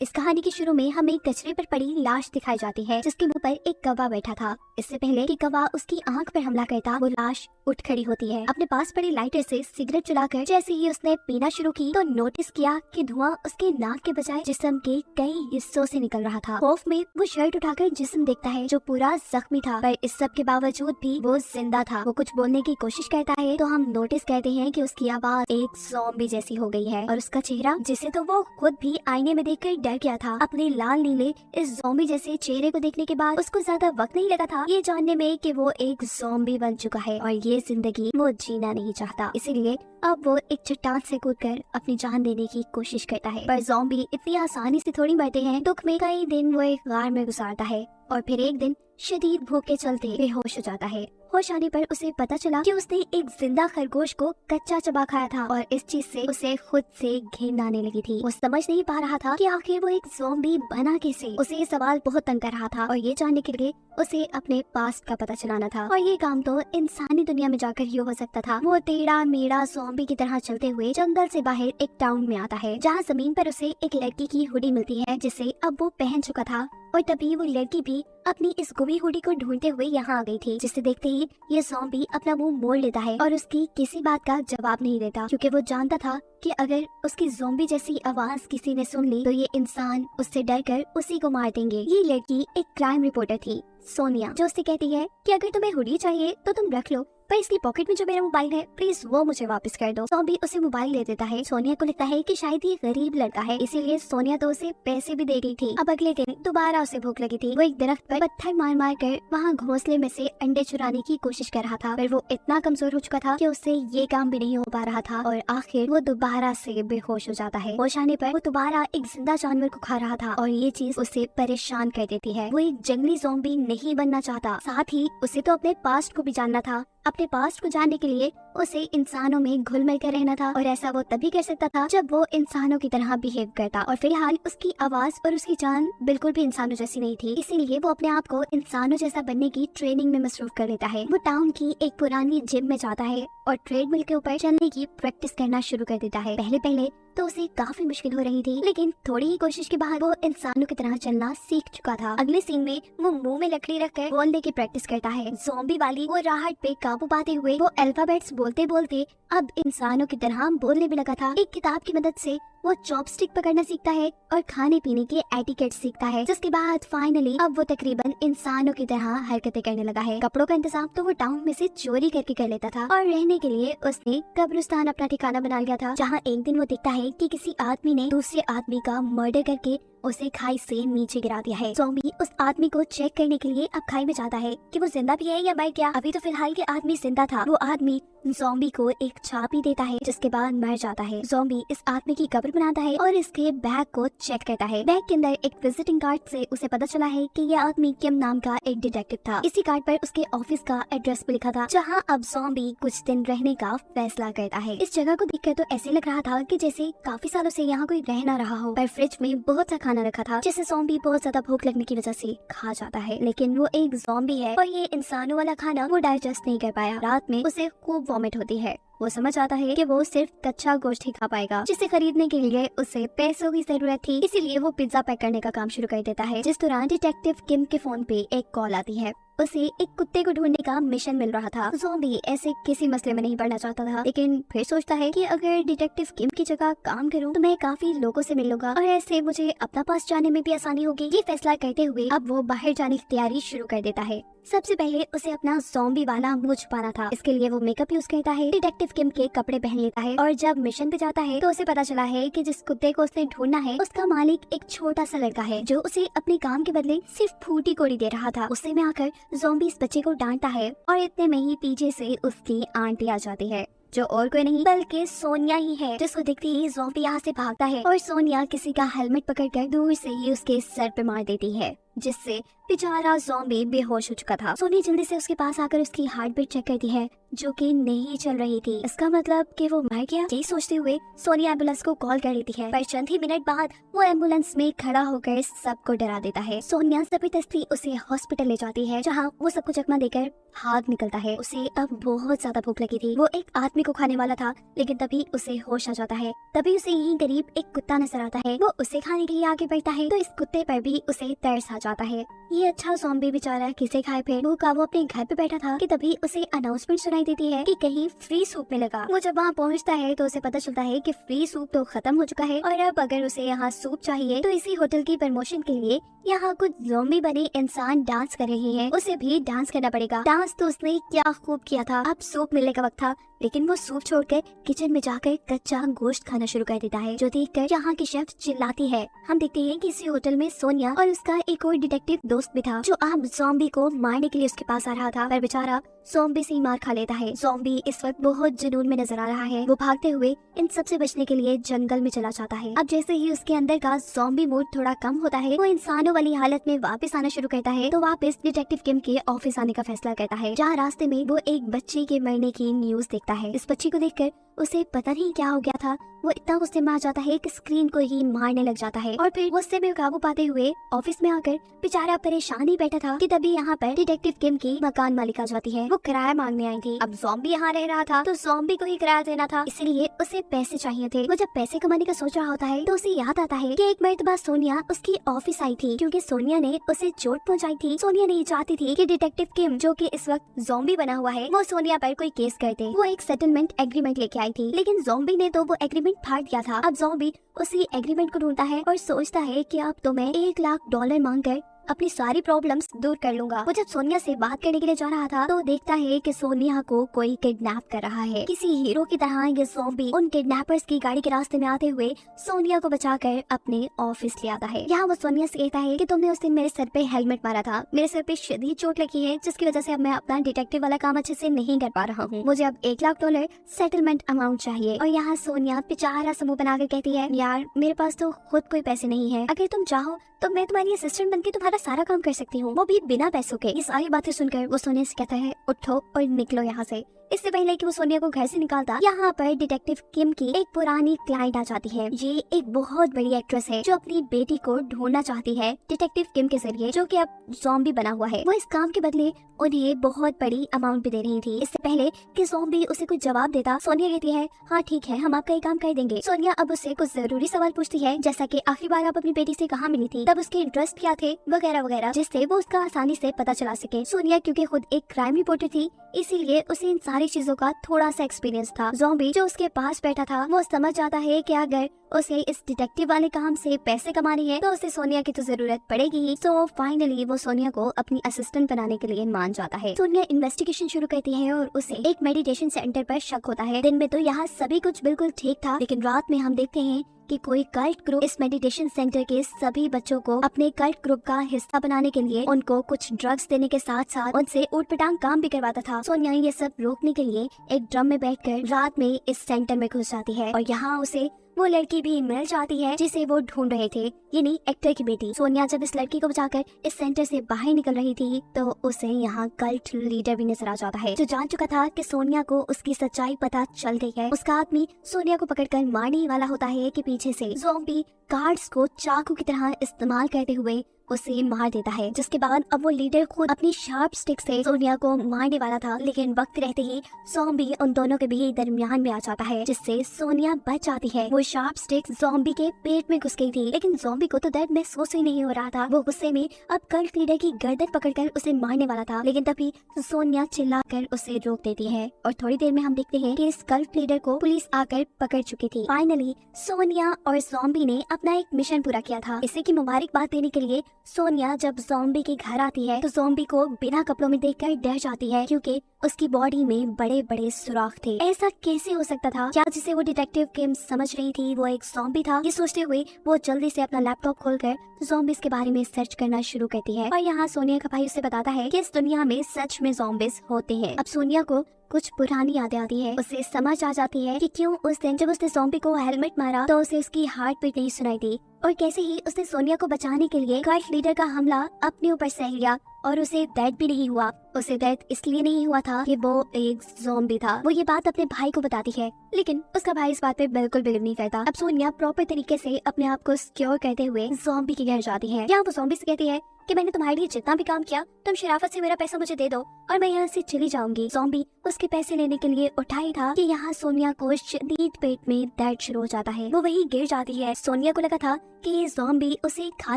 इस कहानी के शुरू में हमें कचरे पर पड़ी लाश दिखाई जाती है जिसके मुंह पर एक कौवा बैठा था। इससे पहले कि कौवा उसकी आंख पर हमला करता, वो लाश उठ खड़ी होती है। अपने पास पड़े लाइटर से सिगरेट जलाकर जैसे ही उसने पीना शुरू की तो नोटिस किया कि धुआं उसके नाक के बजाय जिस्म के कई हिस्सों से निकल रहा था। खौफ में वो शर्ट उठाकर जिस्म देखता है जो पूरा जख्मी था, पर इस सब के बावजूद भी वो जिंदा था। वो कुछ बोलने की कोशिश करता है तो हम नोटिस करते हैं कि उसकी आवाज एक ज़ॉम्बी जैसी हो गई है और उसका चेहरा, जिसे तो वो खुद भी आईने में देखकर डर गया था, अपने लाल नीले इस ज़ॉम्बी जैसे चेहरे को देखने के बाद उसको ज्यादा वक्त नहीं लगा था ये जानने में कि वो एक ज़ॉम्बी बन चुका है और ये जिंदगी वो जीना नहीं चाहता। इसीलिए अब वो एक चट्टान से कूदकर अपनी जान देने की कोशिश करता है, पर ज़ॉम्बी इतनी आसानी से थोड़ी मरते हैं। दुख में कई दिन वो एक गार में गुजारता है और फिर एक दिन शदीद भूख के चलते बेहोश हो जाता है। होश आने पर उसे पता चला कि उसने एक जिंदा खरगोश को कच्चा चबा खाया था और इस चीज से उसे खुद से घिन आने लगी थी। वो समझ नहीं पा रहा था कि आखिर वो एक ज़ॉम्बी बना कैसे। उसे ये सवाल बहुत तंग कर रहा था और ये जानने के लिए उसे अपने पास्ट का पता चलाना था, और ये काम तो इंसानी दुनिया में जाकर ही हो सकता था। वो टेढ़ा मेढ़ा ज़ॉम्बी की तरह चलते हुए जंगल से बाहर एक टाउन में आता है जहाँ जमीन पर उसे एक लड़की की हुडी मिलती है जिसे अब वो पहन चुका था, और तभी वो लड़की भी अपनी इस गुमी हुडी को ढूंढते हुए यहाँ आ गई थी, जिसे देखते ही ये ज़ॉम्बी अपना मुंह मोड़ लेता है और उसकी किसी बात का जवाब नहीं देता, क्योंकि वो जानता था कि अगर उसकी ज़ॉम्बी जैसी आवाज किसी ने सुन ली तो ये इंसान उससे डरकर उसी को मार देंगे। ये लड़की एक क्राइम रिपोर्टर थी, सोनिया, जो उससे कहती है कि अगर तुम्हें हुडी चाहिए तो तुम रख लो, पर इसकी पॉकेट में जो मेरा मोबाइल है प्लीज वो मुझे वापस कर दो। ज़ॉम्बी उसे मोबाइल दे देता है। सोनिया को लगता है कि शायद ये गरीब लड़का है, इसीलिए सोनिया तो उसे पैसे भी दे गई थी। अब अगले दिन दोबारा उसे भूख लगी थी। वो एक दरख्त पर पत्थर मार मार कर वहाँ घोंसले में से अंडे चुराने की कोशिश कर रहा था, पर वो इतना कमजोर हो चुका था कि उससे ये काम भी नहीं हो पा रहा था और आखिर वो दोबारा से बेहोश हो जाता है। होश आने पर वो दोबारा एक जिंदा जानवर को खा रहा था और ये चीज उसे परेशान कर देती है। वो एक जंगली ज़ॉम्बी नहीं बनना चाहता, साथ ही उसे तो अपने पास्ट को भी जानना था। अपने पास्ट को जानने के लिए उसे इंसानों में घुल मिल कर रहना था, और ऐसा वो तभी कर सकता था जब वो इंसानों की तरह बिहेव करता। और फिलहाल उसकी आवाज और उसकी जान बिल्कुल भी इंसानों जैसी नहीं थी, इसीलिए वो अपने आप को इंसानों जैसा बनने की ट्रेनिंग में मसरूफ कर लेता है। वो टाउन की एक पुरानी जिम में जाता है और ट्रेडमिल के ऊपर चलने की प्रैक्टिस करना शुरू कर देता है। पहले पहले तो उसे काफी मुश्किल हो रही थी, लेकिन थोड़ी ही कोशिश के बाद वो इंसानों की तरह चलना सीख चुका था। अगले सीन में वो मुंह में लकड़ी रखकर बोलने की प्रैक्टिस करता है। ज़ॉम्बी वाली वो राहत पे काबू पाते हुए वो अल्फाबेट्स बोलते बोलते अब इंसानों की तरह बोलने भी लगा था। एक किताब की मदद से वो चॉपस्टिक पकड़ना सीखता है और खाने पीने के एटिकेट सीखता है, जिसके बाद फाइनली अब वो तकरीबन इंसानों की तरह हरकतें करने लगा है। कपड़ों का इंतजाम तो वो टाउन में से चोरी करके कर लेता था, और रहने के लिए उसने कब्रिस्तान अपना ठिकाना बना लिया था, जहाँ एक दिन वो देखता है कि किसी आदमी ने दूसरे आदमी का मर्डर करके उसे खाई से नीचे गिरा दिया है। ज़ॉम्बी उस आदमी को चेक करने के लिए अब खाई में जाता है कि वो जिंदा भी है या मर गया। अभी तो फिलहाल के आदमी जिंदा था। वो आदमी ज़ॉम्बी को एक छापी देता है जिसके बाद मर जाता है। ज़ॉम्बी इस आदमी की कब्र बनाता है और इसके बैग को चेक करता है। बैग के अंदर एक विजिटिंग कार्ड से उसे पता चला है कि ये आदमी किम नाम का एक डिटेक्टिव था। इसी कार्ड पर उसके ऑफिस का एड्रेस भी लिखा था, जहाँ अब ज़ॉम्बी कुछ दिन रहने का फैसला करता है। इस जगह को देखकर तो ऐसे लग रहा था कि जैसे काफी सालों से यहाँ कोई रह ना रहा हो, पर फ्रिज में बहुत सा खाना रखा था जिसे ज़ॉम्बी बहुत ज्यादा भूख लगने की वजह से खा जाता है। लेकिन वो एक ज़ॉम्बी है और ये इंसानों वाला खाना वो डाइजेस्ट नहीं कर पाया। रात में उसे खूब वॉमिट होती है। वो समझ आता है कि वो सिर्फ कच्चा गोश्त ही खा पाएगा, जिसे खरीदने के लिए उसे पैसों की जरूरत थी, इसीलिए वो पिज्जा पैक करने का काम शुरू कर देता है। जिस दौरान डिटेक्टिव किम के फोन पे एक कॉल आती है। उसे एक कुत्ते को ढूंढने का मिशन मिल रहा था। ज़ॉम्बी ऐसे किसी मसले में नहीं पड़ना चाहता था, लेकिन फिर सोचता है कि अगर डिटेक्टिव किम की जगह काम करूं तो मैं काफी लोगों से मिल लूंगा और ऐसे मुझे अपना पास जाने में भी आसानी होगी। ये फैसला करते हुए अब वो बाहर जाने की तैयारी शुरू कर देता है। सबसे पहले उसे अपना ज़ॉम्बी वाला मुंह छुपाना था। इसके लिए वो मेकअप यूज करता है, डिटेक्टिव किम के कपड़े पहन लेता है, और जब मिशन पे जाता है तो उसे पता चला है कि जिस कुत्ते को उसने ढूंढना है उसका मालिक एक छोटा सा लड़का है जो उसे अपने काम के बदले सिर्फ फूटी कोड़ी दे रहा था। उससे में आकर ज़ॉम्बी इस बच्चे को डांटता है और इतने में ही पीछे से उसकी आंटी आ जाती है, जो और कोई नहीं बल्कि सोनिया ही है, जिसको देखते ही ज़ॉम्बी यहाँ से भागता है और सोनिया किसी का हेलमेट पकड़कर दूर से ही उसके सर पे मार देती है। जिससे बेचारा ज़ॉम्बी बेहोश हो चुका था। सोनिया जल्दी से उसके पास आकर उसकी हार्ट बीट चेक करती है, जो कि नहीं चल रही थी। इसका मतलब कि वो मर गया। यही सोचते हुए सोनिया एम्बुलेंस को कॉल कर लेती है, पर चंद ही मिनट बाद वो एम्बुलेंस में खड़ा होकर सबको डरा देता है। सोनिया जबरदस्ती उसे हॉस्पिटल ले जाती है, जहाँ वो सबको चकमा देकर भाग निकलता है। उसे अब बहुत ज्यादा भूख लगी थी। वो एक आदमी को खाने वाला था, लेकिन तभी उसे होश आ जाता है। तभी उसे यहीं करीब एक कुत्ता नजर आता है। वो उसे खाने के लिए आगे बढ़ता है तो इस कुत्ते पर भी उसे तरस आ जाता है। ये अच्छा ज़ॉम्बी बेचारा किसे खाए फिर भूखा वो अपने घर पे बैठा था कि तभी उसे अनाउंसमेंट सुनाई देती है कि कहीं फ्री सूप मिलेगा। वो जब वहाँ पहुँचता है तो उसे पता चलता है कि फ्री सूप तो खत्म हो चुका है और अब अगर उसे यहाँ सूप चाहिए तो इसी होटल की प्रमोशन के लिए यहाँ कुछ ज़ॉम्बी बने इंसान डांस कर रहे हैं, उसे भी डांस करना पड़ेगा। डांस तो उसने क्या खूब किया था। अब सूप मिलने का वक्त था, लेकिन वो सूप छोड़कर किचन में जाकर कच्चा गोश्त खाना शुरू कर देता है, जो देखकर यहाँ की शेफ चिल्लाती है। हम देखते हैं कि इसी होटल में सोनिया और उसका एक और डिटेक्टिव दोस्त भी था, जो अब ज़ॉम्बी को मारने के लिए उसके पास आ रहा था, पर बेचारा ज़ॉम्बी से ही मार खा लेता है। ज़ॉम्बी इस वक्त बहुत जुनून में नजर आ रहा है। वो भागते हुए इन सब से बचने के लिए जंगल में चला जाता है। अब जैसे ही उसके अंदर का ज़ॉम्बी मूड थोड़ा कम होता है, वो इंसानों वाली हालत में वापस आना शुरू करता है। तो वापस डिटेक्टिव किम के ऑफिस आने का फैसला करता है, जहाँ रास्ते में वो एक बच्चे के मरने की न्यूज देखता है। इस बच्ची को देखकर उसे पता नहीं क्या हो गया था, वो इतना गुस्से में आ जाता है कि स्क्रीन को ही मारने लग जाता है और फिर गुस्से में काबू पाते हुए ऑफिस में आकर बेचारा परेशान ही बैठा था कि तभी यहाँ पर डिटेक्टिव किम की मकान मालिक आ जाती है। वो किराया मांगने आई थी। अब ज़ॉम्बी यहाँ रह रहा था तो ज़ॉम्बी को ही किराया देना था, इसलिए उसे पैसे चाहिए थे। वो जब पैसे कमाने का सोच रहा होता है तो उसे याद आता है कि एक मर्तबा सोनिया उसकी ऑफिस आई थी, क्योंकि सोनिया ने उसे चोट पहुँचाई थी। सोनिया नहीं चाहती थी कि डिटेक्टिव किम, जो कि इस वक्त ज़ॉम्बी बना हुआ है, वो सोनिया पर कोई केस कर दे। वो एक सेटलमेंट एग्रीमेंट लेके आई थी, लेकिन ज़ॉम्बी ने तो वो एग्रीमेंट फाड़ दिया था। अब ज़ॉम्बी उसी एग्रीमेंट को ढूंढता है और सोचता है कि अब तो मैं $1,00,000 मांगकर अपनी सारी प्रॉब्लम्स दूर कर लूंगा। वो जब सोनिया से बात करने के लिए जा रहा था तो देखता है कि सोनिया को कोई किडनैप कर रहा है। किसी हीरो की तरह ये ज़ॉम्बी उन किडनैपर्स की गाड़ी के रास्ते में आते हुए सोनिया को बचाकर अपने ऑफिस ले आता है। यहाँ वो सोनिया से कहता है कि तुमने उस दिन मेरे सर पे हेलमेट मारा था, मेरे सर पे शदीद चोट लगी है, जिसकी वजह से अब मैं अपना डिटेक्टिव वाला काम अच्छे से नहीं कर पा रहा हूँ। मुझे अब $1,00,000 सेटलमेंट अमाउंट चाहिए। और यहाँ सोनिया बेचारा समूह बनाकर कहती है, यार मेरे पास तो खुद कोई पैसे नहीं है, अगर तुम चाहो तो मैं तुम्हारी असिस्टेंट बनके तुम्हारा सारा काम कर सकती हूँ, वो भी बिना पैसों के। ये सारी बातें सुनकर वो सोनिया से कहता है, उठो और निकलो यहाँ से। इससे पहले कि वो सोनिया को घर से निकालता, यहाँ पर डिटेक्टिव किम की एक पुरानी क्लाइंट आ जाती है। ये एक बहुत बड़ी एक्ट्रेस है जो अपनी बेटी को ढूंढना चाहती है डिटेक्टिव किम के जरिए, जो कि अब ज़ॉम्बी बना हुआ है। वो इस काम के बदले उन्हें बहुत बड़ी अमाउंट भी दे रही थी। इससे पहले कि ज़ॉम्बी उसे कुछ जवाब देता, सोनिया कहती है, हाँ ठीक है, हम आपका ये काम कर देंगे। सोनिया अब उससे कुछ जरूरी सवाल पूछती है, जैसा कि आखिरी बार आप अपनी बेटी से कहाँ मिली थी, तब उसके इंटरेस्ट क्या थे, वगैरह वगैरह, जिससे वो उसका आसानी से पता चला सके। सोनिया क्योंकि खुद एक क्राइम रिपोर्टर थी, इसीलिए उसे इन सारी चीजों का थोड़ा सा एक्सपीरियंस था। ज़ॉम्बी जो उसके पास बैठा था वो समझ जाता है कि अगर उसे इस डिटेक्टिव वाले काम से पैसे कमाने हैं तो उसे सोनिया की तो जरूरत पड़ेगी ही। तो फाइनली वो सोनिया को अपनी असिस्टेंट बनाने के लिए मान जाता है। सोनिया इन्वेस्टिगेशन शुरू करती है और उसे एक मेडिटेशन सेंटर पर शक होता है। दिन में तो यहाँ सभी कुछ बिल्कुल ठीक था, लेकिन रात में हम देखते हैं कि कोई कल्ट ग्रुप इस मेडिटेशन सेंटर के सभी बच्चों को अपने कल्ट ग्रुप का हिस्सा बनाने के लिए उनको कुछ ड्रग्स देने के साथ साथ उनसे ऊटपटांग काम भी करवाता था। सोनिया ये सब रोकने के लिए एक ड्रम में बैठकर रात में इस सेंटर में घुस जाती है और यहाँ उसे वो लड़की भी मिल जाती है जिसे वो ढूंढ रहे थे, यानी एक्टर की बेटी। सोनिया जब इस लड़की को बचाकर इस सेंटर से बाहर निकल रही थी तो उसे यहाँ कल्ट लीडर भी नजर आ जाता है, जो जान चुका था कि सोनिया को उसकी सच्चाई पता चल गई है। उसका आदमी सोनिया को पकड़कर मारने वाला होता है कि पीछे से ज़ॉम्बी गार्ड्स को चाकू की तरह इस्तेमाल करते हुए उसे मार देता है। जिसके बाद अब वो लीडर खुद अपनी शार्प स्टिक से सोनिया को मारने वाला था, लेकिन वक्त रहते ही ज़ॉम्बी उन दोनों के भी दरमियान में आ जाता है, जिससे सोनिया बच जाती है। वो शार्प स्टिक ज़ॉम्बी के पेट में घुस गई थी, लेकिन ज़ॉम्बी को तो दर्द महसूस ही नहीं हो रहा था। वो गुस्से में अब कल्ट लीडर की गर्दन पकड़कर उसे मारने वाला था, लेकिन तभी सोनिया चिल्लाकर उसे रोक देती है और थोड़ी देर में हम देखते हैं कि इस कल्ट लीडर को पुलिस आकर पकड़ चुकी थी। फाइनली सोनिया और ज़ॉम्बी ने अपना एक मिशन पूरा किया था। इसे की मुबारकबाद देने के लिए सोनिया जब ज़ॉम्बी के घर आती है तो ज़ॉम्बी को बिना कपड़ों में देखकर डर जाती है, क्योंकि उसकी बॉडी में बड़े बड़े सुराख थे। ऐसा कैसे हो सकता था? क्या जिसे वो डिटेक्टिव किम समझ रही थी वो एक ज़ॉम्बी था? ये सोचते हुए वो जल्दी से अपना लैपटॉप खोलकर ज़ॉम्बीज के बारे में सर्च करना शुरू करती है और यहाँ सोनिया का भाई उसे बताता है कि इस दुनिया में सच में ज़ॉम्बीज होते हैं। अब सोनिया को कुछ पुरानी यादें आती है। उसे समझ आ जाती है कि क्यों उस दिन जब उसने ज़ॉम्बी को हेलमेट मारा तो उसे उसकी हार्ट बीट नहीं सुनाई दी, और कैसे ही उसने सोनिया को बचाने के लिए कल्ट लीडर का हमला अपने ऊपर सह लिया और उसे दर्द भी नहीं हुआ। उसे दर्द इसलिए नहीं हुआ था कि वो एक ज़ॉम्बी था। वो ये बात अपने भाई को बताती है, लेकिन उसका भाई इस बात पे बिल्कुल बिलीव नहीं करता। अब सोनिया प्रॉपर तरीके से अपने आप को सिक्योर करते हुए ज़ॉम्बी के घर जाती है। यहाँ वो ज़ॉम्बी से कहती है कि मैंने तुम्हारे लिए जितना भी काम किया, तुम शराफत से मेरा पैसा मुझे दे दो और मैं यहाँ से चली जाऊंगी। ज़ॉम्बी उसके पैसे लेने के लिए उठाई था कि यहाँ सोनिया को शदीद पेट में दर्द शुरू हो जाता है। वो वही गिर जाती है। सोनिया को लगा था कि ये ज़ॉम्बी उसे खा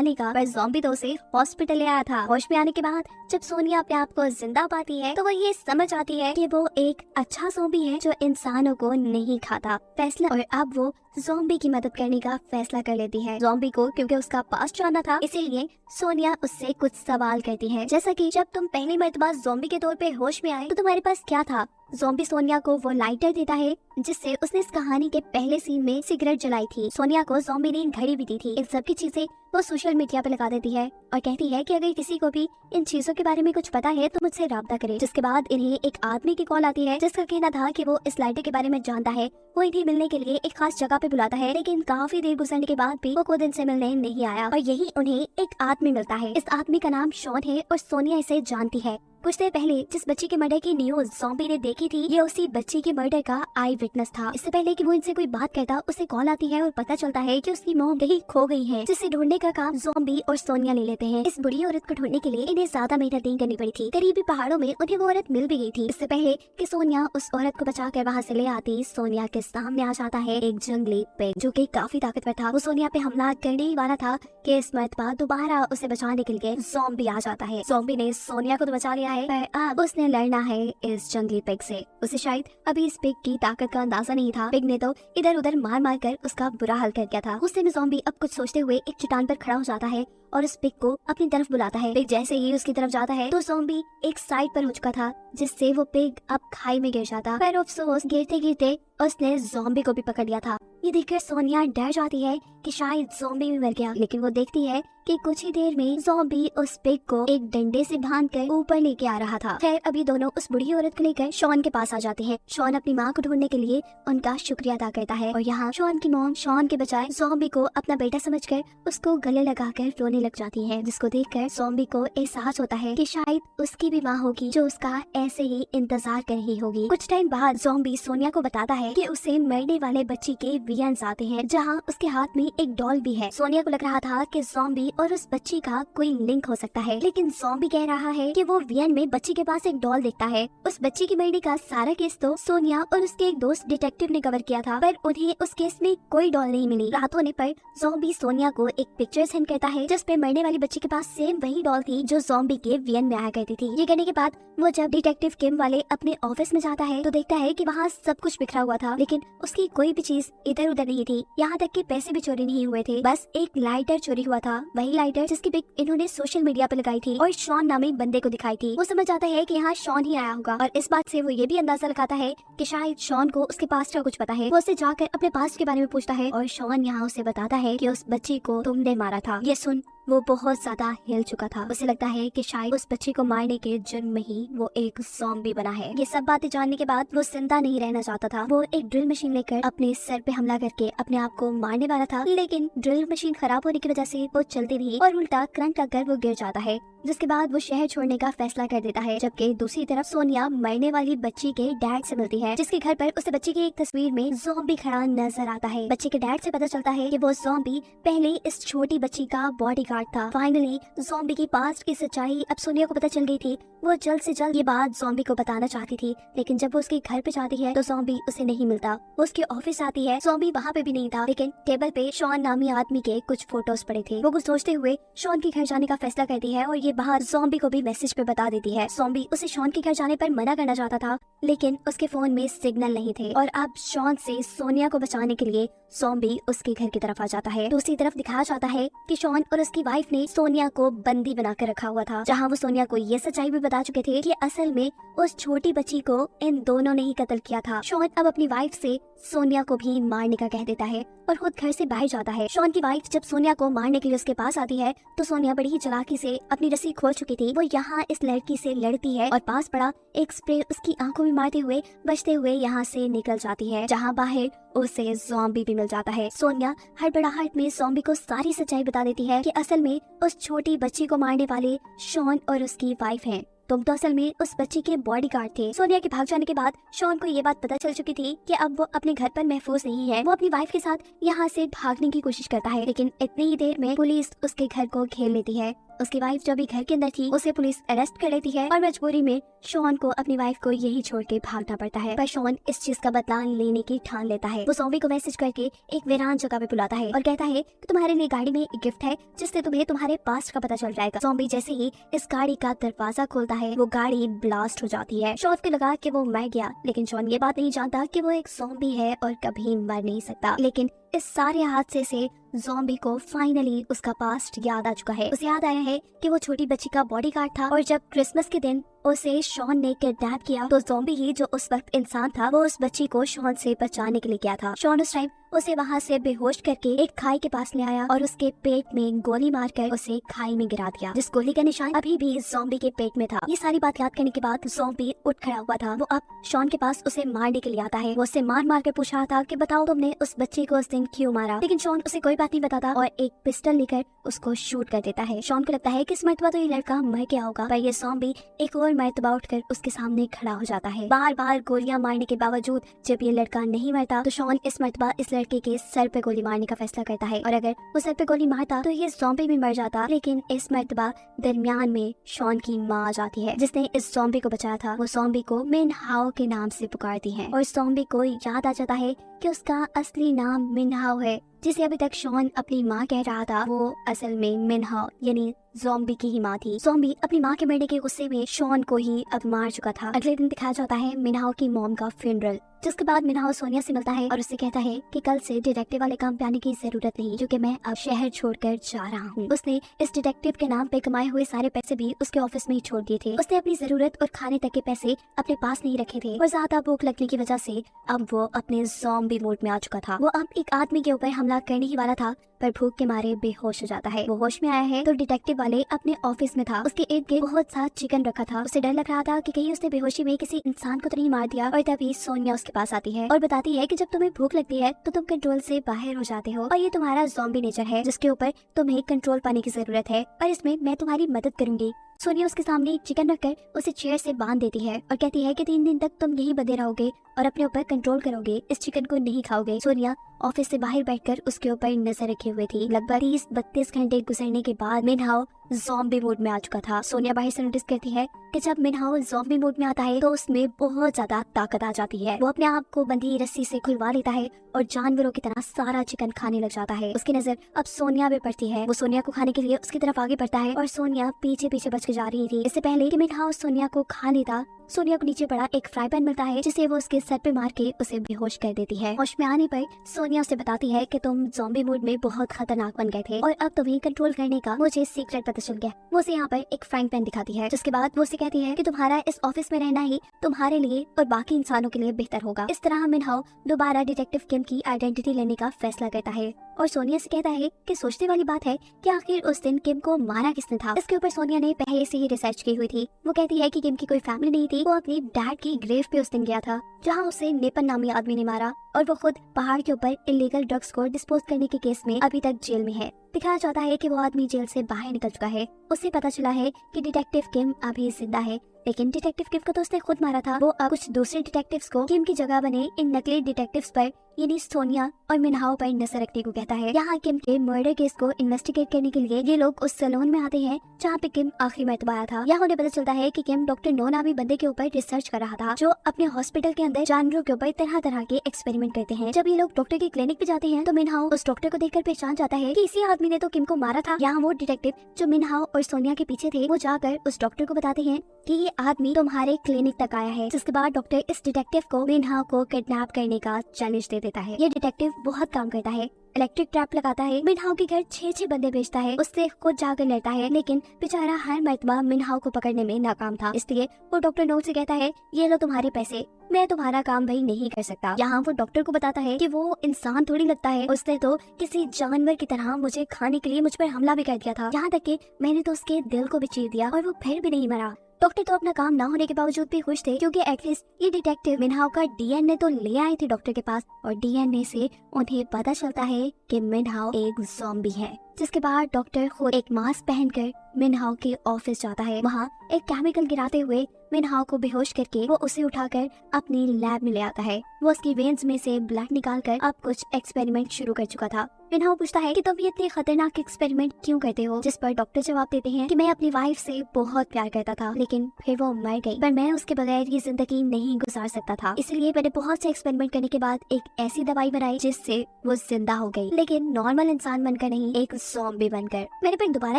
लेगा, पर ज़ॉम्बी तो उसे हॉस्पिटल ले आया था। होश में आने के बाद जब सोनिया अपने आप को जिंदा पाती है तो वो ये समझ आती है कि वो एक अच्छा ज़ॉम्बी है जो इंसानों को नहीं खाता। फैसला और अब वो ज़ॉम्बी की मदद करने का फैसला कर लेती है। ज़ॉम्बी को क्योंकि उसका पास जानना था, इसीलिए सोनिया उससे कुछ सवाल करती है, जैसा कि जब तुम पहली मर्तबा ज़ॉम्बी के तौर पे होश में आए तो तुम्हारे पास क्या था। ज़ॉम्बी सोनिया को वो लाइटर देता है जिससे उसने इस कहानी के पहले सीन में सिगरेट जलाई थी। सोनिया को ज़ॉम्बी ने घड़ी भी दी थी। इन सब की चीजें वो सोशल मीडिया पे लगा देती है और कहती है कि अगर किसी को भी इन चीजों के बारे में कुछ पता है तो मुझसे राब्ता करे। जिसके बाद इन्हें एक आदमी की कॉल आती है जिसका कहना था कि वो इस लाइटर के बारे में जानता है। वो इन्हें मिलने के लिए एक खास जगह पे बुलाता है, लेकिन काफी देर गुजरने के बाद भी वो खुद इनसे मिलने नहीं आया और यही उन्हें एक आदमी मिलता है। इस आदमी का नाम शॉन है और सोनिया इसे जानती है। कुछ देर पहले जिस बच्ची के मर्डर की न्यूज ज़ॉम्बी ने देखी थी, ये उसी बच्ची के मर्डर का आई विटनेस था। इससे पहले कि वो इनसे कोई बात करता, उसे कॉल आती है और पता चलता है कि उसकी मॉम कहीं खो गई है, जिसे ढूंढने का काम ज़ॉम्बी और सोनिया ले लेते हैं। इस बुरी औरत को ढूंढने के लिए इन्हें ज्यादा मेहनत नहीं करनी पड़ी थी। करीबी पहाड़ों में उन्हें वो औरत मिल भी गई थी। इससे पहले कि सोनिया उस औरत को बचा कर वहाँ से ले आती, सोनिया के सामने आ जाता है एक जंगली पेग जो कि काफी ताकतवर था। वो सोनिया पे हमला करने ही वाला था कि इस मर्तबा दोबारा उसे बचाने के लिए ज़ॉम्बी आ जाता है। ज़ॉम्बी ने सोनिया को तो बचा लिया है, पर अब उसने लड़ना है इस जंगली पिग से। उसे शायद अभी इस पिग की ताकत का अंदाजा नहीं था। पिग ने तो इधर उधर मार मार कर उसका बुरा हाल कर दिया था। गुस्से में ज़ॉम्बी अब कुछ सोचते हुए एक चट्टान पर खड़ा हो जाता है और उस पिग को अपनी तरफ बुलाता है। पिग जैसे ही उसकी तरफ जाता है तो ज़ॉम्बी एक साइड पर हो चुका था, जिससे वो पिग अब खाई में गिर जाता। पर अफसोस गिरते गिरते उसने ज़ॉम्बी को भी पकड़ लिया था। ये देखकर सोनिया डर जाती है कि शायद ज़ॉम्बी भी मर गया, लेकिन वो देखती है कि कुछ ही देर में ज़ॉम्बी उस पिग को एक डंडे से बांधकर ऊपर लेके आ रहा था। खैर अभी दोनों उस बुढ़ी औरत को लेकर शॉन के पास आ जाते हैं। शॉन अपनी माँ को ढूंढने के लिए उनका शुक्रिया अदा करता है और यहाँ शॉन की मॉम शॉन के बजाय ज़ॉम्बी को अपना बेटा समझकर उसको गले लगाकर रोने लग जाती है, जिसको देखकर ज़ॉम्बी को एहसास होता है कि शायद उसकी भी माँ होगी जो उसका ऐसे ही इंतजार कर रही होगी। कुछ टाइम बाद ज़ॉम्बी सोनिया को बताता है कि उसे मरने वाले बच्ची के वीएंस आते हैं, जहाँ उसके हाथ में एक डॉल भी है। सोनिया को लग रहा था कि ज़ॉम्बी और उस बच्ची का कोई लिंक हो सकता है, लेकिन ज़ॉम्बी कह रहा है कि वो वीएन में बच्ची के पास एक डॉल देखता है। उस बच्ची की मरने का सारा केस तो सोनिया और उसके एक दोस्त डिटेक्टिव ने कवर किया था, पर उन्हें उस केस में कोई डॉल नहीं मिली। रात होने पर ज़ॉम्बी सोनिया को एक पिक्चर सेंड करता है जिस पे मरने वाली बच्ची के पास सेम वही डॉल थी जो ज़ॉम्बी के वीएन में आया करती थी। ये करने के बाद वो जब डिटेक्टिव किम वाले अपने ऑफिस में जाता है तो देखता है कि वहाँ सब कुछ बिखरा हुआ था, लेकिन उसकी कोई भी चीज इधर उधर नहीं थी। यहाँ तक कि पैसे भी चोरी नहीं हुए थे, बस एक लाइटर चोरी हुआ था, वही लाइटर जिसकी पिक इन्होंने सोशल मीडिया पे लगाई थी और शॉन नामी बंदे को दिखाई थी। वो समझ जाता है कि यहाँ शॉन ही आया होगा और इस बात से वो ये भी अंदाजा लगाता है कि शायद शॉन को उसके पास्ट का कुछ पता है। वो उससे जाकर अपने पास्ट के बारे में पूछता है और शॉन यहाँ उसे बताता है कि उस बच्ची को तुमने मारा था। ये सुन वो बहुत ज्यादा हिल चुका था। उसे लगता है कि शायद उस बच्ची को मारने के जुर्म में ही वो एक ज़ॉम्बी बना है। ये सब बातें जानने के बाद वो जिंदा नहीं रहना चाहता था। वो एक ड्रिल मशीन लेकर अपने सर पे हमला करके अपने आप को मारने वाला था, लेकिन ड्रिल मशीन खराब होने की वजह से वो चलती नहीं और उल्टा करंट लगकर वो गिर जाता है, जिसके बाद वो शहर छोड़ने का फैसला कर देता है। जबकि दूसरी तरफ सोनिया मरने वाली बच्ची के डैड से मिलती है, जिसके घर पर उसे बच्ची की एक तस्वीर में ज़ॉम्बी खड़ा नजर आता है। बच्ची के डैड से पता चलता है कि वो ज़ॉम्बी पहले इस छोटी बच्ची का बॉडीगार्ड था। फाइनली ज़ॉम्बी की पास्ट की सच्चाई अब सोनिया को पता चल गई थी। वो जल्द से जल्द ये बात ज़ॉम्बी को बताना चाहती थी, लेकिन जब वो उसके घर पे जाती है तो ज़ॉम्बी उसे नहीं मिलता। वो उसके ऑफिस आती है, ज़ॉम्बी वहाँ पे भी नहीं था, लेकिन टेबल पे शॉन नामी आदमी के कुछ फोटोज पड़े थे। वो कुछ सोचते हुए शॉन के घर जाने का फैसला करती है और ये बाहर ज़ॉम्बी को भी मैसेज पे बता देती है। ज़ॉम्बी उसे शॉन के घर जाने पर मना करना चाहता था, लेकिन उसके फोन में सिग्नल नहीं थे और अब शॉन से सोनिया को बचाने के लिए ज़ॉम्बी उसके घर की तरफ आ जाता है। दूसरी तरफ दिखाया जाता है कि शॉन और उसकी उसकी वाइफ ने सोनिया को बंदी बनाकर रखा हुआ था, जहाँ वो सोनिया को ये सच्चाई भी बता चुके थे कि असल में उस छोटी बच्ची को इन दोनों ने ही कत्ल किया था। शॉन अब अपनी वाइफ से सोनिया को भी मारने का कह देता है और खुद घर से बाहर जाता है। शॉन की वाइफ जब सोनिया को मारने के लिए उसके पास आती है तो सोनिया बड़ी ही चालाकी से अपनी रस्सी खोल चुकी थी। वो यहाँ इस लड़की से लड़ती है और पास पड़ा एक स्प्रे उसकी आंखों में मारते हुए बचते हुए यहाँ से निकल जाती है, जहाँ बाहर उसे ज़ॉम्बी भी मिल जाता है। सोनिया हड़बड़ाहट में ज़ॉम्बी को सारी सच्चाई बता देती है कि असल में उस छोटी बच्ची को मारने वाले शॉन और उसकी वाइफ हैं। तुम तो असल में उस बच्ची के बॉडीगार्ड थे। सोनिया के भाग जाने के बाद शॉन को ये बात पता चल चुकी थी कि अब वो अपने घर पर महफूज नहीं है। वो अपनी वाइफ के साथ यहाँ से भागने की कोशिश करता है, लेकिन इतनी ही देर में पुलिस उसके घर को घेर लेती है। उसकी वाइफ जो भी घर के अंदर थी उसे पुलिस अरेस्ट कर लेती है और मजबूरी में शॉन को अपनी वाइफ को यही छोड़ के भागना पड़ता है। पर शॉन इस चीज का बदला लेने की ठान लेता है। वो ज़ॉम्बी को मैसेज करके एक वीरान जगह पे बुलाता है और कहता है कि तुम्हारे लिए गाड़ी में एक गिफ्ट है जिससे तुम्हें तुम्हारे पास्ट का पता चल जाएगा। ज़ॉम्बी जैसे ही इस गाड़ी का दरवाजा खोलता है वो गाड़ी ब्लास्ट हो जाती है। शॉन को लगा कि वो मर गया, लेकिन शॉन ये बात नहीं जानता कि वो एक ज़ॉम्बी है और कभी मर नहीं सकता। लेकिन इस सारे हादसे से ज़ॉम्बी को फाइनली उसका पास्ट याद आ चुका है। उसे याद आया है कि वो छोटी बच्ची का बॉडीगार्ड था और जब क्रिसमस के दिन उसे शॉन ने किडनैप किया तो ज़ॉम्बी ही जो उस वक्त इंसान था वो उस बच्ची को शॉन से बचाने के लिए गया था। शॉन उस टाइम उसे वहाँ से बेहोश करके एक खाई के पास ले आया और उसके पेट में गोली मारकर उसे खाई में गिरा दिया, जिस गोली का निशान अभी भी ज़ॉम्बी के पेट में था। ये सारी बात याद करने के बाद ज़ॉम्बी उठ खड़ा हुआ था। वो अब शॉन के पास उसे मारने के लिए आता है। वो उसे मार कर पूछ रहा था कि बताओ तुमने उस बच्ची को उस दिन क्यों मारा, लेकिन शॉन उसे कोई बात नहीं बताता और एक पिस्टल लेकर उसको शूट कर देता है। शॉन को लगता है कि इस मर्तबा तो ये लड़का मर गया होगा, पर ये ज़ॉम्बी एक और मर्तबा उठकर उसके सामने खड़ा हो जाता है। बार बार गोलियां मारने के बावजूद जब ये लड़का नहीं मरता तो शॉन इस मर्तबा इस लड़के के सर पे गोली मारने का फैसला करता है और अगर वो सर पे गोली मारता तो ये ज़ॉम्बी भी मर जाता। लेकिन इस मर्तबा दरमियान में शॉन की माँ आ जाती है जिसने इस ज़ॉम्बी को बचाया था। वो ज़ॉम्बी को मिन हाओ के नाम से पुकारती है और ज़ॉम्बी को याद आ जाता है कि उसका असली नाम मिन हाओ है, जिसे अभी तक शॉन अपनी माँ कह रहा था वो असल में मिन हाओ यानी ज़ॉम्बी की ही माँ थी। ज़ॉम्बी अपनी माँ के मरने के गुस्से में शॉन को ही अब मार चुका था। अगले दिन दिखाया जाता है मिनहाओ की मॉम का फ्यूनरल, जिसके बाद मिनहाओ सोनिया से मिलता है और उससे कहता है कि कल से डिटेक्टिव वाले काम पे आने की जरूरत नहीं, क्योंकि मैं अब शहर छोड़कर जा रहा हूँ। उसने इस डिटेक्टिव के नाम पे कमाए हुए सारे पैसे भी उसके ऑफिस में ही छोड़ दिए थे। उसने अपनी जरूरत और खाने तक के पैसे अपने पास नहीं रखे थे और ज्यादा भूख लगने की वजह से अब वो अपने ज़ॉम्बी मोड में आ चुका था। वो अब एक आदमी के ऊपर हमला करने ही वाला था पर भूख के मारे बेहोश हो जाता है। वो होश में आया है तो डिटेक्टिव वाले अपने ऑफिस में था। उसके इर्द गिर्द बहुत सा चिकन रखा था। उसे डर लग रहा था कि कहीं उसने बेहोशी में किसी इंसान को तो नहीं मार दिया। और तभी सोनिया उसके पास आती है और बताती है कि जब तुम्हें भूख लगती है तो तुम कंट्रोल से बाहर हो जाते हो और ये तुम्हारा ज़ॉम्बी नेचर है जिसके ऊपर तुम्हें कंट्रोल पाने की जरूरत है और इसमें मैं तुम्हारी मदद करूंगी। सोनिया उसके सामने एक चिकन रखकर उसे चेयर से बांध देती है और कहती है कि 3 दिन तक तुम यही बंधे रहोगे और अपने ऊपर कंट्रोल करोगे, इस चिकन को नहीं खाओगे। सोनिया ऑफिस से बाहर बैठकर उसके ऊपर नजर रखे हुए थी। लगभग 30-32 घंटे गुजरने के बाद मिनहाओ ज़ॉम्बी मोड में आ चुका था। सोनिया बाहर से नोटिस करती है कि जब मिनहाओ ज़ॉम्बी मोड में आता है तो उसमें बहुत ज्यादा ताकत आ जाती है। वो अपने आप को बंधी रस्सी से खुलवा लेता है और जानवरों की तरह सारा चिकन खाने लग जाता है। उसकी नजर अब सोनिया पे पड़ती है। वो सोनिया को खाने के लिए उसकी तरफ आगे बढ़ता है और सोनिया पीछे पीछे बच के जा रही थी। इससे पहले कि मिनहाओ सोनिया को खा लेता, सोनिया को नीचे पड़ा एक फ्राई पैन मिलता है जिसे वो उसके सर पे मार के उसे बेहोश कर देती है। होश में आने पर सोनिया उसे बताती है कि तुम ज़ॉम्बी मोड में बहुत खतरनाक बन गए थे और अब तुम्हें कंट्रोल करने का मुझे सीक्रेट पता चल गया। वो उसे यहाँ पर एक फ्राइंग पैन दिखाती है, जिसके बाद वो उसे कहती है कि तुम्हारा इस ऑफिस में रहना ही तुम्हारे लिए और बाकी इंसानों के लिए बेहतर होगा। इस तरह मिनहाओ दोबारा डिटेक्टिव किम की आइडेंटिटी लेने का फैसला करता है और सोनिया से कहता है कि सोचने वाली बात है कि आखिर उस दिन किम को मारा किसने था। इसके ऊपर सोनिया ने पहले से ही रिसर्च की हुई थी। वो कहती है कि किम की कोई फैमिली नहीं थी। वो अपनी डैड की ग्रेव पे उस दिन गया था जहाँ उसे नेपन नामी आदमी ने मारा और वो खुद पहाड़ के ऊपर इलीगल ड्रग्स को डिस्पोज करने के केस में अभी तक जेल में है। दिखाया जाता है कि वो आदमी जेल से बाहर निकल चुका है। उसे पता चला है कि डिटेक्टिव किम अभी जिंदा है, लेकिन डिटेक्टिव किम को तो उसने खुद मारा था। वो अब कुछ दूसरे डिटेक्टिव्स को किम की जगह बने इन नकली डिटेक्टिव्स पर यानी सोनिया और मिनहाओ पर नजर रखने को कहता है। यहाँ किम के मर्डर केस को इन्वेस्टिगेट करने के लिए ये लोग उस सैलून में आते हैं जहाँ पे किम आखिरी मर्तबा आया था। यहाँ उन्हें पता चलता है कि किम डॉक्टर नो नामी बंदे के ऊपर रिसर्च कर रहा था जो अपने हॉस्पिटल के अंदर जानवरों के ऊपर तरह तरह के एक्सपेरिमेंट करते हैं। जब ये लोग डॉक्टर के क्लिनिक पे जाते हैं तो मिनहाओ उस डॉक्टर को देखकर पहचान जाता है कि इसी आदमी ने तो किम को मारा था। यहाँ वो डिटेक्टिव जो मिनहाओ और सोनिया के पीछे थे वो जाकर उस डॉक्टर को बताते हैं कि ये आदमी तुम्हारे क्लिनिक तक आया है। जिसके बाद डॉक्टर इस डिटेक्टिव को मिनहाओ को किडनैप करने का चैलेंज दे देता है। ये डिटेक्टिव बहुत काम करता है इलेक्ट्रिक ट्रैप लगाता है, मिनहाओ के घर 6 बंदे भेजता है, उससे खुद जाकर लड़ता है, लेकिन बेचारा हर मर्तबा मिनहाओ को पकड़ने में नाकाम था। इसलिए वो डॉक्टर नो से कहता है, ये लो तुम्हारे पैसे, मैं तुम्हारा काम भाई नहीं कर सकता। यहाँ वो डॉक्टर को बताता है कि वो इंसान थोड़ी लगता है, उसने तो किसी जानवर की तरह मुझे खाने के लिए मुझ पर हमला भी कर दिया था, यहाँ तक कि मैंने तो उसके दिल को भी चीर दिया और वो फिर भी नहीं मरा। डॉक्टर तो अपना काम ना होने के बावजूद भी खुश थे, क्योंकि एटलीस्ट ये डिटेक्टिव मिनहाओ का डीएनए तो ले आए थे डॉक्टर के पास, और डीएनए से उन्हें पता चलता है कि मिनहाओ एक ज़ॉम्बी है। जिसके बाद डॉक्टर खुद एक मास्क पहनकर मिनहाओ के ऑफिस जाता है। वहाँ एक केमिकल गिराते हुए मिनहाओ को बेहोश करके वो उसे उठाकर अपनी लैब में ले आता है। वो उसकी वेन्स में से ब्लड निकालकर अब कुछ एक्सपेरिमेंट शुरू कर चुका था। मिनहाओ पूछता है कि तुम ये इतने खतरनाक एक्सपेरिमेंट क्यों करते हो, जिस पर डॉक्टर जवाब देते हैं कि मैं अपनी वाइफ से बहुत प्यार करता था, लेकिन फिर वो मर गई, पर मैं उसके बगैर ये जिंदगी नहीं गुजार सकता था, इसलिए मैंने बहुत से एक्सपेरिमेंट करने के बाद एक ऐसी दवाई बनाई जिससे वो जिंदा हो गई, लेकिन नॉर्मल इंसान बनकर नहीं, एक ज़ॉम्बी बनकर। मैंने फिर दोबारा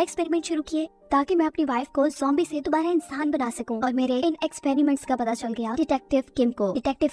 एक्सपेरिमेंट शुरू किए ताकि मैं अपनी वाइफ को ज़ॉम्बी से दोबारा इंसान बना सकूं, और मेरे इन एक्सपेरिमेंट्स का पता चल गया डिटेक्टिव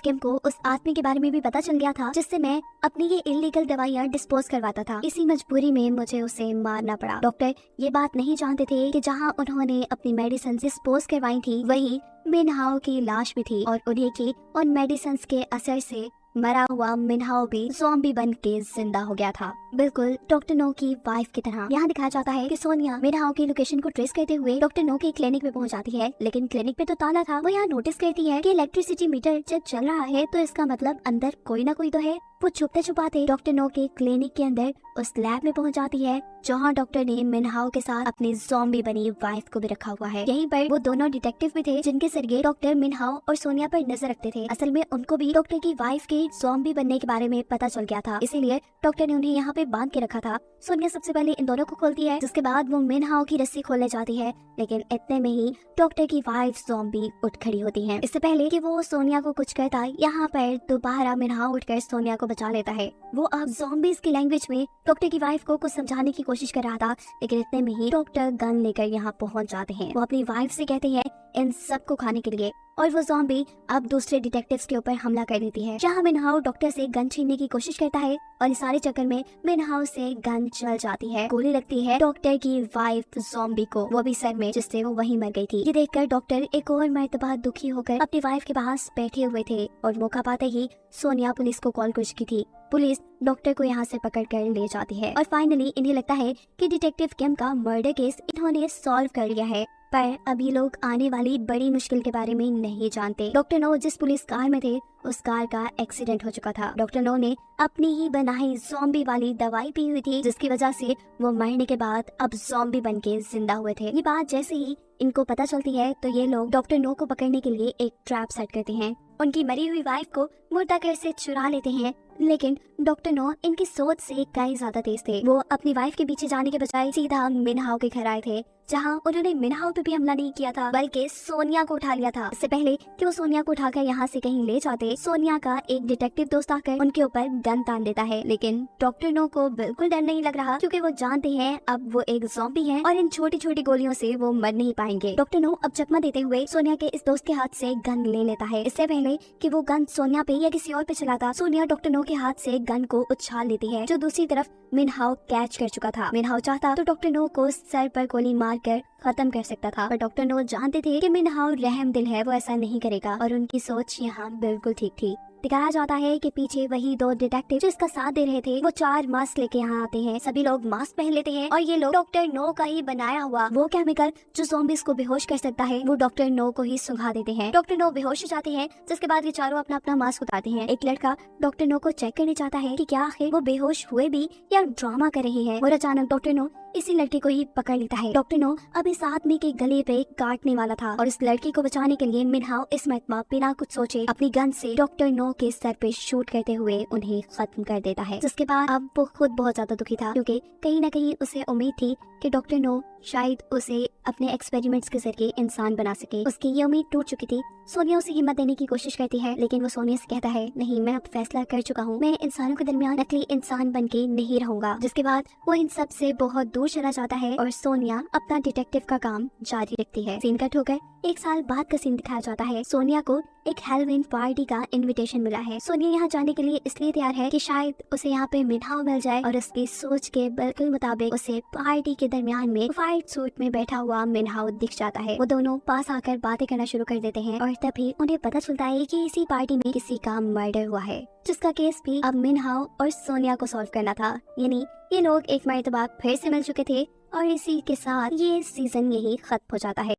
किम को उस आदमी के बारे में भी पता चल गया था जिससे मैं अपनी ये इलीगल दवाइयाँ डिस्पोज करवाता था। इसी मजबूरी में मुझे उसे मारना पड़ा। डॉक्टर ये बात नहीं जानते थे कि जहाँ उन्होंने अपनी मेडिसिन डिस्पोज करवाई थी वही मिनहाओ की लाश भी थी, और उन्हीं की उन मेडिसिन के असर से मरा हुआ मिनहाओ भी ज़ॉम्बी बन के जिंदा हो गया था, बिल्कुल डॉक्टर नो की वाइफ की तरह। यहाँ दिखाया जाता है कि सोनिया मिनहाओ की लोकेशन को ट्रेस करते हुए डॉक्टर नो के क्लिनिक में पहुँच जाती है, लेकिन क्लिनिक पे तो ताला था। वो यहाँ नोटिस करती है कि इलेक्ट्रिसिटी मीटर जब चल रहा है तो इसका मतलब अंदर कोई ना कोई तो है। वो छुपते छुपाते डॉक्टर नो के क्लिनिक के अंदर उस लैब में पहुंच जाती है जहां डॉक्टर ने मिनहाओ के साथ अपनी ज़ॉम्बी बनी वाइफ को भी रखा हुआ है। यहीं पर वो दोनों डिटेक्टिव भी थे जिनके जरिए डॉक्टर मिनहाओ और सोनिया पर नजर रखते थे। असल में उनको भी डॉक्टर की वाइफ के ज़ॉम्बी बनने के बारे में पता चल गया था, इसीलिए डॉक्टर ने उन्हें यहाँ पे बांध के रखा था। सोनिया सबसे पहले इन दोनों को खोलती है, जिसके बाद वो मिनहाओ की रस्सी खोलने जाती है, लेकिन इतने में ही डॉक्टर की वाइफ ज़ॉम्बी उठ खड़ी होती है। इससे पहले कि वो सोनिया को कुछ कहता, यहाँ पर दोबारा मिनहाओ उठकर सोनिया को बचा लेता है। वो अब ज़ॉम्बीज़ की लैंग्वेज में डॉक्टर की वाइफ को कुछ समझाने की कोशिश कर रहा था, लेकिन इतने में ही डॉक्टर गन लेकर यहाँ पहुँच जाते हैं। वो अपनी वाइफ से कहते हैं इन सबको खाने के लिए, और वो ज़ॉम्बी अब दूसरे डिटेक्टिव्स के ऊपर हमला कर देती है। जहाँ मिनहाओ डॉक्टर से गन छीनने की कोशिश करता है, और इस सारे चक्कर में मिनहाओ से गन चल जाती है। गोली लगती है डॉक्टर की वाइफ ज़ॉम्बी को, वो भी सर में, जिससे वो वहीं मर गई थी। ये देखकर डॉक्टर एक और मर्तबा दुखी होकर अपनी वाइफ के पास बैठे हुए थे, और मौका पाते ही सोनिया पुलिस को कॉल कर चुकी थी। पुलिस डॉक्टर को यहाँ से पकड़ कर ले जाती है, और फाइनली इन्हें लगता है कि डिटेक्टिव किम का मर्डर केस इन्होंने सॉल्व कर लिया है। पर अभी लोग आने वाली बड़ी मुश्किल के बारे में नहीं जानते। डॉक्टर नो जिस पुलिस कार में थे उस कार का एक्सीडेंट हो चुका था। डॉक्टर नो ने अपनी ही बनाई ज़ॉम्बी वाली दवाई पी हुई थी, जिसकी वजह से वो मरने के बाद अब ज़ॉम्बी बन के जिंदा हुए थे। ये बात जैसे ही इनको पता चलती है तो ये लोग डॉक्टर नो को पकड़ने के लिए एक ट्रैप सेट करते हैं। उनकी मरी हुई वाइफ को मुर्दा घर से चुरा लेते हैं, लेकिन डॉक्टर नो इनकी सोच से कई ज्यादा तेज थे। वो अपनी वाइफ के पीछे जाने के बजाय सीधा मिनहाओ के घर आए थे, जहां उन्होंने मिनहाओ पे भी हमला नहीं किया था, बल्कि सोनिया को उठा लिया था। इससे पहले कि वो सोनिया को उठाकर यहाँ से कहीं ले जाते, सोनिया का एक डिटेक्टिव दोस्त आकर उनके ऊपर गन तान देता है, लेकिन डॉक्टर नो को बिल्कुल डर नहीं लग रहा, क्योंकि वो जानते हैं अब वो एक ज़ॉम्बी है और इन छोटी छोटी गोलियों से वो मर नहीं पाएंगे। डॉक्टर नो अब चकमा देते हुए सोनिया के इस दोस्त के हाथ से गन ले लेता है। इससे पहले कि वो गन सोनिया पे या किसी और पे चलाता, सोनिया डॉक्टर नो के हाथ से गन को उछाल लेती है, जो दूसरी तरफ मिनहाओ कैच कर चुका था। मिनहाओ चाहता तो डॉक्टर नो को सर पर गोली मारकर खत्म कर सकता था, पर डॉक्टर नो जानते थे कि मिनहाओ रहम दिल है, वो ऐसा नहीं करेगा, और उनकी सोच यहाँ बिल्कुल ठीक थी। दिखाया जाता है कि पीछे वही दो डिटेक्टिव जो इसका साथ दे रहे थे, वो 4 मास्क लेके यहाँ आते हैं। सभी लोग मास्क पहन लेते हैं, और ये लोग डॉक्टर नो का ही बनाया हुआ वो केमिकल जो ज़ॉम्बीज़ को बेहोश कर सकता है, वो डॉक्टर नो को ही सुंघा देते हैं। डॉक्टर नो बेहोश हो जाते हैं, जिसके बाद ये चारों अपना अपना मास्क उतारते हैं। एक लड़का डॉक्टर नो को चेक करने चाहता है कि क्या आखिर वो बेहोश हुए भी या ड्रामा कर रहे हैं, और अचानक डॉक्टर नो इसी लड़के को ही पकड़ लेता है। डॉक्टर नो अब इस आदमी के गले पे काटने वाला था, और इस लड़की को बचाने के लिए मिनहाओ इस मर्तबा बिना कुछ सोचे अपनी गन से डॉक्टर नो के सर पे शूट करते हुए उन्हें खत्म कर देता है। जिसके बाद अब वो खुद बहुत ज्यादा दुखी था, क्योंकि कहीं ना कहीं उसे उम्मीद थी कि डॉक्टर नो शायद उसे अपने एक्सपेरिमेंट्स के जरिए इंसान बना सके। उसकी ये उम्मीद टूट चुकी थी। सोनिया उसे हिम्मत देने की कोशिश करती है, लेकिन वो सोनिया से कहता है, नहीं, मैं अब फैसला कर चुका हूँ, मैं इंसानों के दरमियान नकली इंसान बन के नहीं रहूंगा। जिसके बाद वो इन सब से बहुत दूर चला जाता है, और सोनिया अपना डिटेक्टिव का काम जारी रखती है। सीन कट होकर 1 साल बाद का सीन दिखाया जाता है। सोनिया को एक हैलोवीन पार्टी का इनविटेशन मिला है। सोनिया यहाँ जाने के लिए इसलिए तैयार है कि शायद उसे यहाँ पे मिनहाओ मिल जाए और उसकी सोच के बिल्कुल मुताबिक उसे पार्टी के दरमियान में व्हाइट सूट में बैठा हुआ मिनहाओ दिख जाता है। वो दोनों पास आकर बातें करना शुरू कर देते हैं और तभी उन्हें पता चलता है कि इसी पार्टी में किसी का मर्डर हुआ है, जिसका केस भी अब मिनहाओ और सोनिया को सॉल्व करना था। यानी ये लोग एक मर्तबा फिर से मिल चुके थे और इसी के साथ ये सीजन यही खत्म हो जाता है।